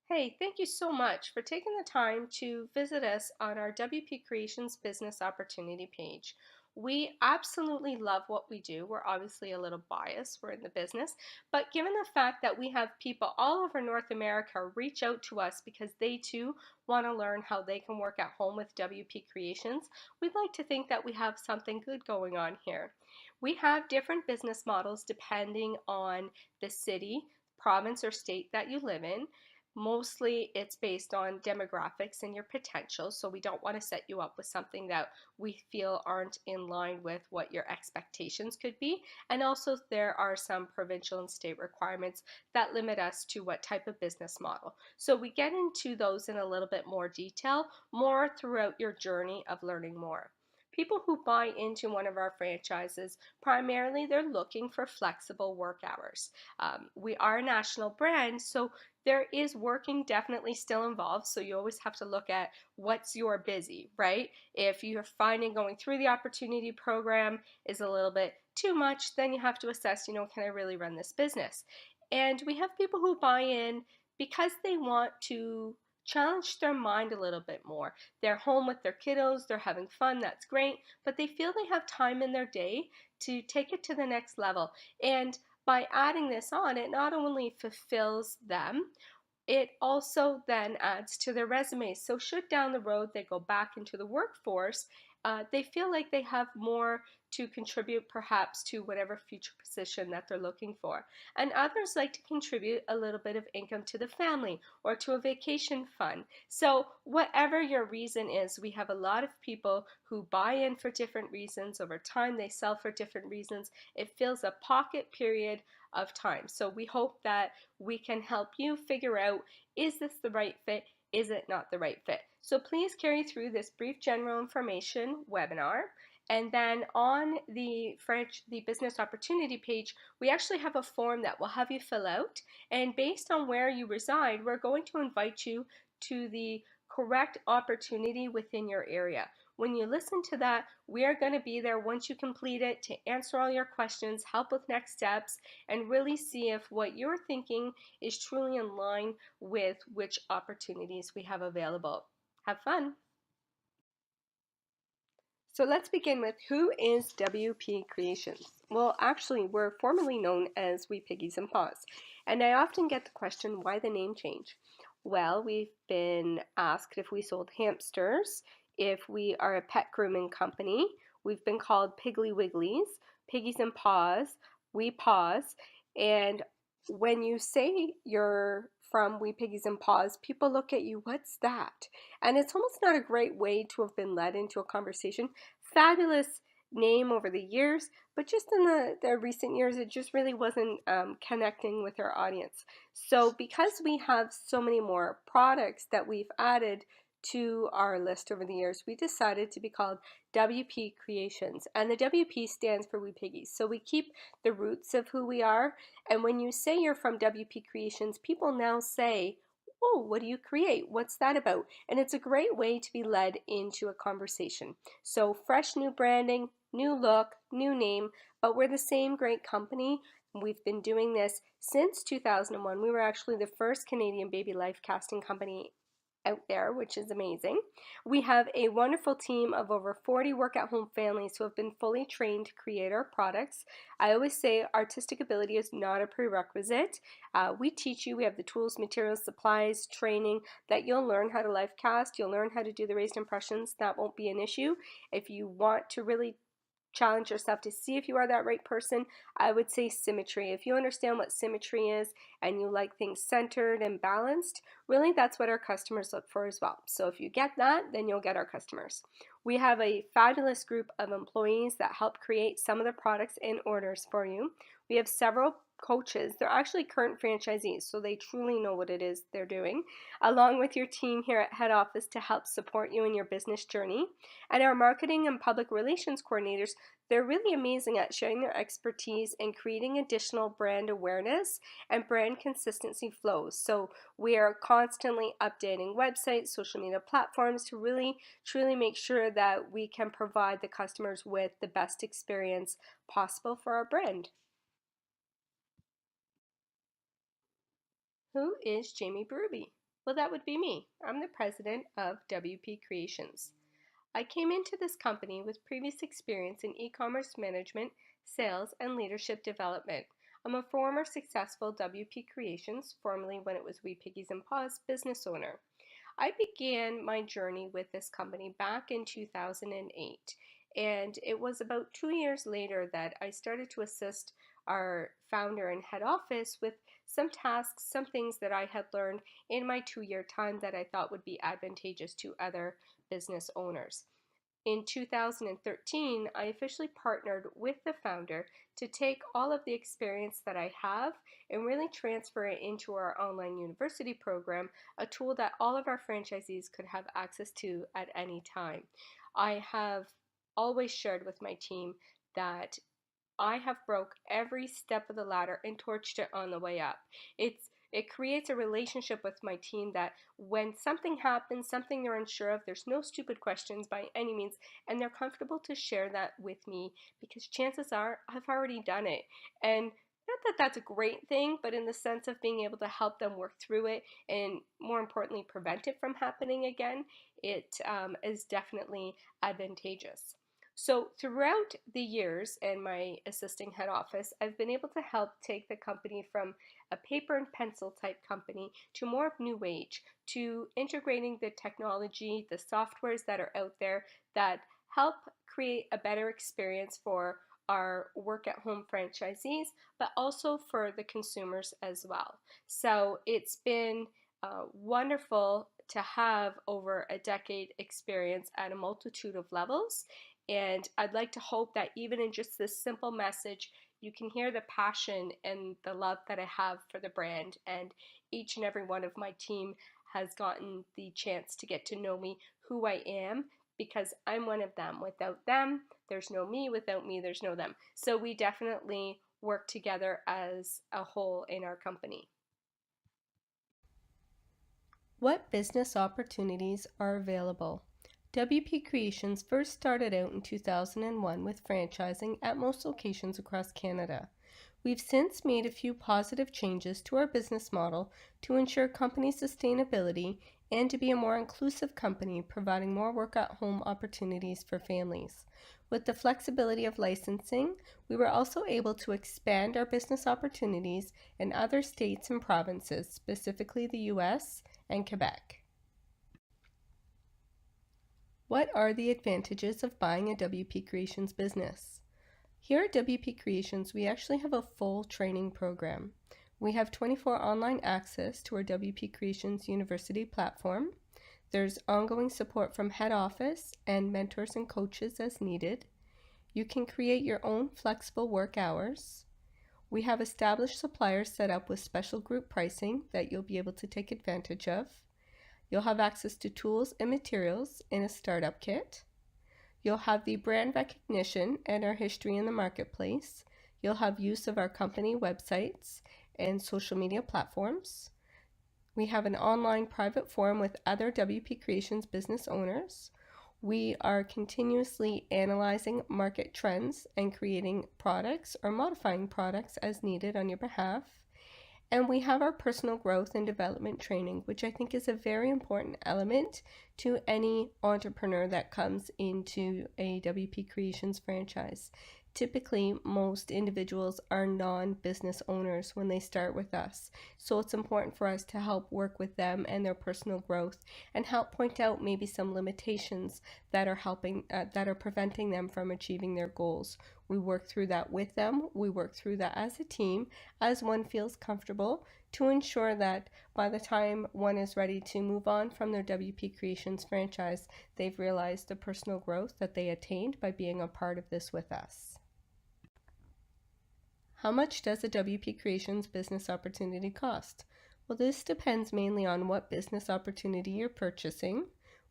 Hey, thank you so much for taking the time to visit us on our WP Creations business opportunity page. We absolutely love what we do. We're obviously a little biased, we're in the business, but given the fact that we have people all over North America reach out to us because they too want to learn how they can work at home with WP Creations, we'd like to think that we have something good going on here. We have different business models depending on the city, province, or state that you live in. Mostly it's based on demographics and your potential, so we don't want to set you up with something that we feel aren't in line with what your expectations could be. And also there are some provincial and state requirements that limit us to what type of business model. So we get into those in a little bit more detail, more throughout your journey of learning more. People who buy into one of our franchises, primarily they're looking for flexible work hours. We are a national brand, so there is working definitely still involved, so you always have to look at what's your busy, right? If you're finding going through the opportunity program is a little bit too much, then you have to assess, can I really run this business? And we have people who buy in because they want to challenge their mind a little bit more. They're home with their kiddos, they're having fun, that's great, but they feel they have time in their day to take it to the next level. And by adding this on, it not only fulfills them, it also then adds to their resume. So should down the road they go back into the workforce, they feel like they have more to contribute perhaps to whatever future position that they're looking for. And others like to contribute a little bit of income to the family or to a vacation fund. So whatever your reason is, we have a lot of people who buy in for different reasons. Over time they sell for different reasons. It fills a pocket period of time. So we hope that we can help you figure out, is this the right fit? Is it not the right fit? So please carry through this brief general information webinar. And then on the business opportunity page, we actually have a form that we'll have you fill out. And based on where you reside, we're going to invite you to the correct opportunity within your area. When you listen to that, we are going to be there once you complete it to answer all your questions, help with next steps, and really see if what you're thinking is truly in line with which opportunities we have available. Have fun! So let's begin with, who is WP Creations? Well, actually, we're formerly known as We Piggies and Paws. And I often get the question, why the name change? Well, we've been asked if we sold hamsters, if we are a pet grooming company. We've been called Piggly Wigglies, Piggies and Paws, We Paws. And when you say you're from We Piggies and Paws, people look at you, what's that? And it's almost not a great way to have been led into a conversation. Fabulous name over the years, but just in the recent years, it just really wasn't connecting with our audience. So because we have so many more products that we've added to our list over the years, we decided to be called WP Creations. And the WP stands for We Piggies. So we keep the roots of who we are. And when you say you're from WP Creations, people now say, oh, what do you create? What's that about? And it's a great way to be led into a conversation. So fresh new branding, new look, new name, but we're the same great company. We've been doing this since 2001. We were actually the first Canadian baby life casting company out there, which is amazing. We have a wonderful team of over 40 work-at-home families who have been fully trained to create our products. I always say artistic ability is not a prerequisite. We teach you, we have the tools, materials, supplies, training that you'll learn how to life cast, you'll learn how to do the raised impressions. That won't be an issue. If you want to really challenge yourself to see if you are that right person, I would say symmetry. If you understand what symmetry is and you like things centered and balanced, really that's what our customers look for as well. So if you get that, then you'll get our customers. We have a fabulous group of employees that help create some of the products and orders for you. We have several coaches. They're actually current franchisees, so they truly know what it is they're doing, along with your team here at head office to help support you in your business journey. And our marketing and public relations coordinators, they're really amazing at sharing their expertise and creating additional brand awareness and brand consistency flows. So we are constantly updating websites, social media platforms to really truly make sure that we can provide the customers with the best experience possible for our brand. Who is Jamie Berube? Well, that would be me. I'm the president of WP Creations. I came into this company with previous experience in e-commerce management, sales, and leadership development. I'm a former successful WP Creations, formerly when it was Wee Piggies and Paws, business owner. I began my journey with this company back in 2008, and it was about 2 years later that I started to assist our founder and head office with some tasks, some things that I had learned in my 2 year time that I thought would be advantageous to other business owners. In 2013, I officially partnered with the founder to take all of the experience that I have and really transfer it into our online university program, a tool that all of our franchisees could have access to at any time. I have always shared with my team that I have broke every step of the ladder and torched it on the way up. It creates a relationship with my team that when something happens, something they're unsure of, there's no stupid questions by any means, and they're comfortable to share that with me because chances are I've already done it. And not that that's a great thing, but in the sense of being able to help them work through it and more importantly, prevent it from happening again, it is definitely advantageous. So throughout the years in my assisting head office, I've been able to help take the company from a paper and pencil type company to more of new age, to integrating the technology, the softwares that are out there that help create a better experience for our work at home franchisees, but also for the consumers as well. So it's been wonderful to have over a decade experience at a multitude of levels. And I'd like to hope that even in just this simple message, you can hear the passion and the love that I have for the brand. And each and every one of my team has gotten the chance to get to know me, who I am, because I'm one of them. Without them, there's no me. Without me, there's no them. So we definitely work together as a whole in our company. What business opportunities are available? WP Creations first started out in 2001 with franchising at most locations across Canada. We've since made a few positive changes to our business model to ensure company sustainability and to be a more inclusive company, providing more work at home opportunities for families. With the flexibility of licensing, we were also able to expand our business opportunities in other states and provinces, specifically the US and Quebec. What are the advantages of buying a WP Creations business? Here at WP Creations, we actually have a full training program. We have 24 online access to our WP Creations University platform. There's ongoing support from head office and mentors and coaches as needed. You can create your own flexible work hours. We have established suppliers set up with special group pricing that you'll be able to take advantage of. You'll have access to tools and materials in a startup kit. You'll have the brand recognition and our history in the marketplace. You'll have use of our company websites and social media platforms. We have an online private forum with other WP Creations business owners. We are continuously analyzing market trends and creating products or modifying products as needed on your behalf. And we have our personal growth and development training, which I think is a very important element to any entrepreneur that comes into a WP Creations franchise. Typically, most individuals are non-business owners when they start with us. So it's important for us to help work with them and their personal growth and help point out maybe some limitations that are preventing them from achieving their goals. We work through that with them. We work through that as a team, as one feels comfortable, to ensure that by the time one is ready to move on from their WP Creations franchise, they've realized the personal growth that they attained by being a part of this with us. How much does a WP Creations business opportunity cost? Well, this depends mainly on what business opportunity you're purchasing,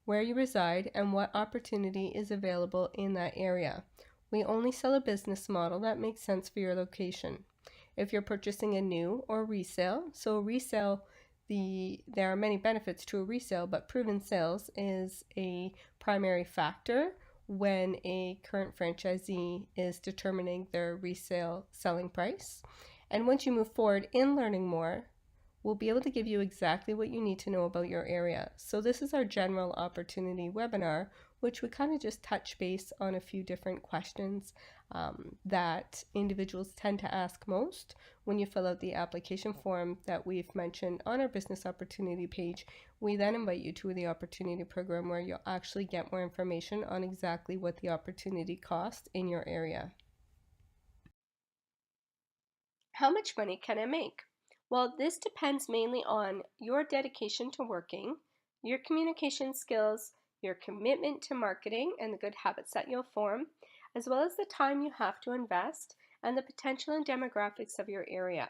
where you reside, and what opportunity is available in that area. We only sell a business model that makes sense for your location. If you're purchasing a new or resale, so resale, there are many benefits to a resale, but proven sales is a primary factor when a current franchisee is determining their resale selling price. And once you move forward in learning more, we'll be able to give you exactly what you need to know about your area. So this is our general opportunity webinar, which we kind of just touch base on a few different questions that individuals tend to ask most when you fill out the application form that we've mentioned on our business opportunity page. We then invite you to the opportunity program where you'll actually get more information on exactly what the opportunity costs in your area. How much money can I make? Well, this depends mainly on your dedication to working, your communication skills, your commitment to marketing and the good habits that you'll form, as well as the time you have to invest and the potential and demographics of your area.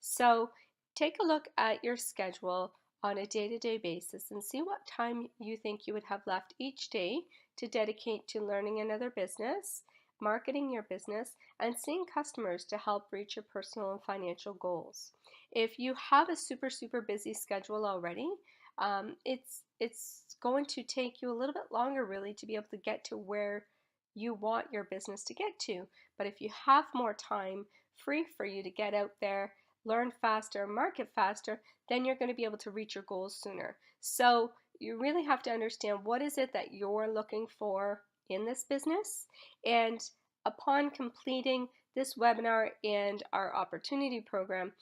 So take a look at your schedule on a day-to-day basis and see what time you think you would have left each day to dedicate to learning another business, marketing your business, and seeing customers to help reach your personal and financial goals. If you have a super busy schedule already, it's going to take you a little bit longer really to be able to get to where you want your business to get to. But if you have more time free for you to get out there, learn faster, market faster, then you're going to be able to reach your goals sooner. So you really have to understand what is it that you're looking for in this business. And upon completing this webinar and our opportunity program,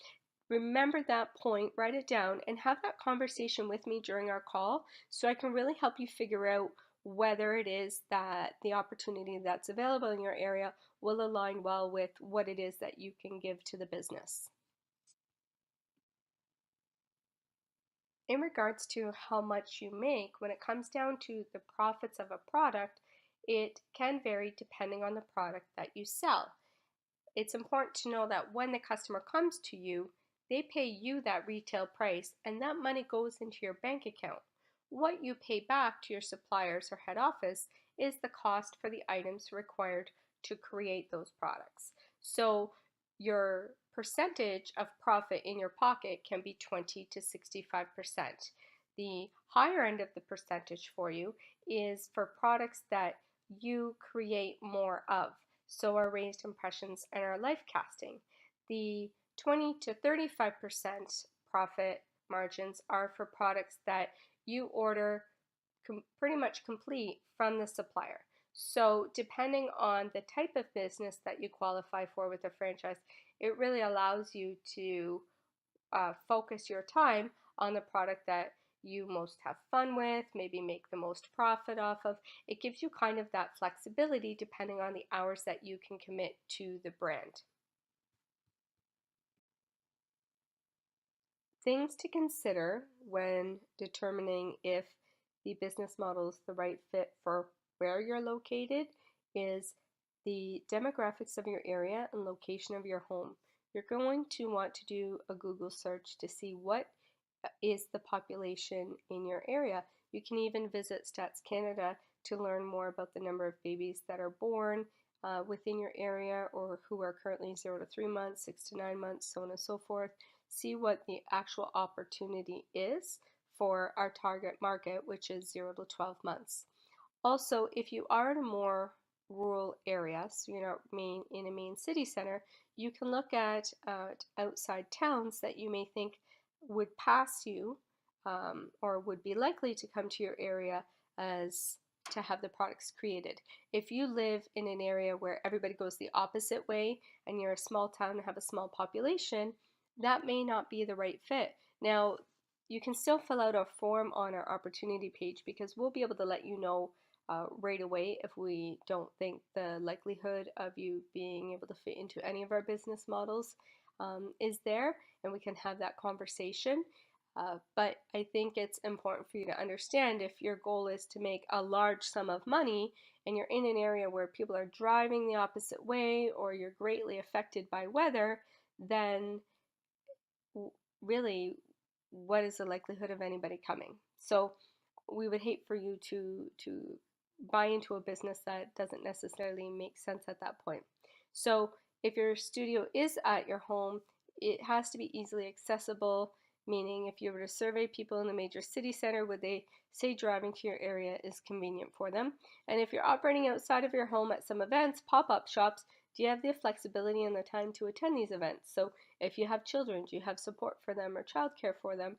remember that point, write it down, and have that conversation with me during our call so I can really help you figure out whether it is that the opportunity that's available in your area will align well with what it is that you can give to the business. In regards to how much you make, when it comes down to the profits of a product, it can vary depending on the product that you sell. It's important to know that when the customer comes to you, they pay you that retail price and that money goes into your bank account. What you pay back to your suppliers or head office is the cost for the items required to create those products. So your percentage of profit in your pocket can be 20 to 65%. The higher end of the percentage for you is for products that you create more of. So our raised impressions and our life casting. The 20 to 35% profit margins are for products that you order pretty much complete from the supplier. So depending on the type of business that you qualify for with a franchise, it really allows you to focus your time on the product that you most have fun with, maybe make the most profit off of. It gives you kind of that flexibility depending on the hours that you can commit to the brand. Things to consider when determining if the business model is the right fit for where you're located is the demographics of your area and location of your home. You're going to want to do a Google search to see what is the population in your area. You can even visit Stats Canada to learn more about the number of babies that are born within your area or who are currently 0 to 3 months, 6 to 9 months, so on and so forth. See what the actual opportunity is for our target market, which is 0 to 12 months. Also, if you are in a more rural area, so you're not in a main city center, you can look at outside towns that you may think would pass you or would be likely to come to your area as to have the products created. If you live in an area where everybody goes the opposite way and you're a small town and have a small population, that may not be the right fit. Now, you can still fill out a form on our opportunity page because we'll be able to let you know right away if we don't think the likelihood of you being able to fit into any of our business models is there, and we can have that conversation. But I think it's important for you to understand if your goal is to make a large sum of money and you're in an area where people are driving the opposite way or you're greatly affected by weather, then really, what is the likelihood of anybody coming? So we would hate for you to buy into a business that doesn't necessarily make sense at that point. So if your studio is at your home, it has to be easily accessible, meaning if you were to survey people in the major city center, would they say driving to your area is convenient for them? And if you're operating outside of your home at some events, pop-up shops, do you have the flexibility and the time to attend these events? So If you have children, do you have support for them or childcare for them?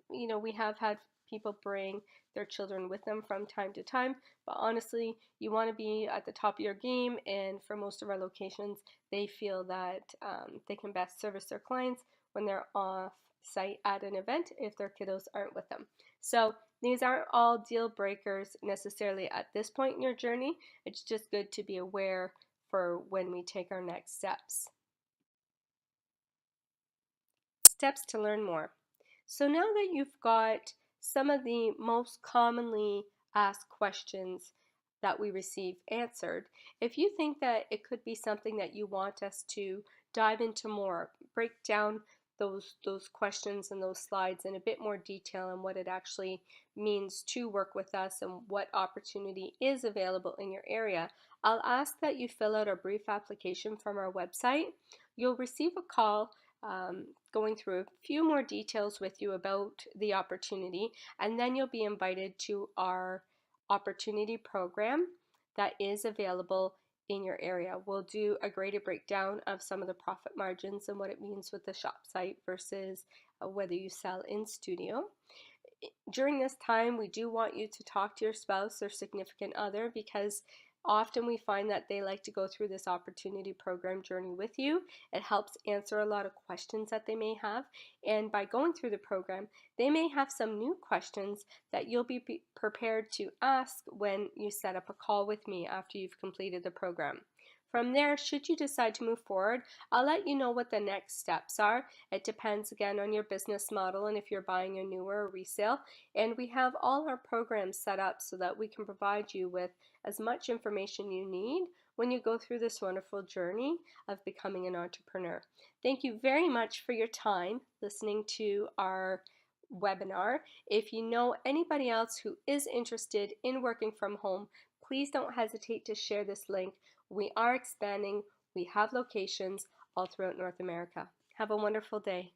We have had people bring their children with them from time to time, but honestly, you want to be at the top of your game, and for most of our locations, they feel that they can best service their clients when they're off site at an event if their kiddos aren't with them. So these aren't all deal breakers necessarily at this point in your journey. It's just good to be aware for when we take our next steps. Steps to learn more. So now that you've got some of the most commonly asked questions that we receive answered, if you think that it could be something that you want us to dive into more, break down those questions and those slides in a bit more detail and what it actually means to work with us and what opportunity is available in your area, I'll ask that you fill out a brief application from our website. You'll receive a call going through a few more details with you about the opportunity, and then you'll be invited to our opportunity program that is available in your area. We'll do a greater breakdown of some of the profit margins and what it means with the shop site versus whether you sell in studio. During this time, we do want you to talk to your spouse or significant other, because often we find that they like to go through this opportunity program journey with you. It helps answer a lot of questions that they may have, and by going through the program, they may have some new questions that you'll be prepared to ask when you set up a call with me after you've completed the program. From there, should you decide to move forward, I'll let you know what the next steps are. It depends again on your business model and if you're buying a new or a resale. And we have all our programs set up so that we can provide you with as much information you need when you go through this wonderful journey of becoming an entrepreneur. Thank you very much for your time listening to our webinar. If you know anybody else who is interested in working from home, please don't hesitate to share this link. We are expanding. We have locations all throughout North America. Have a wonderful day.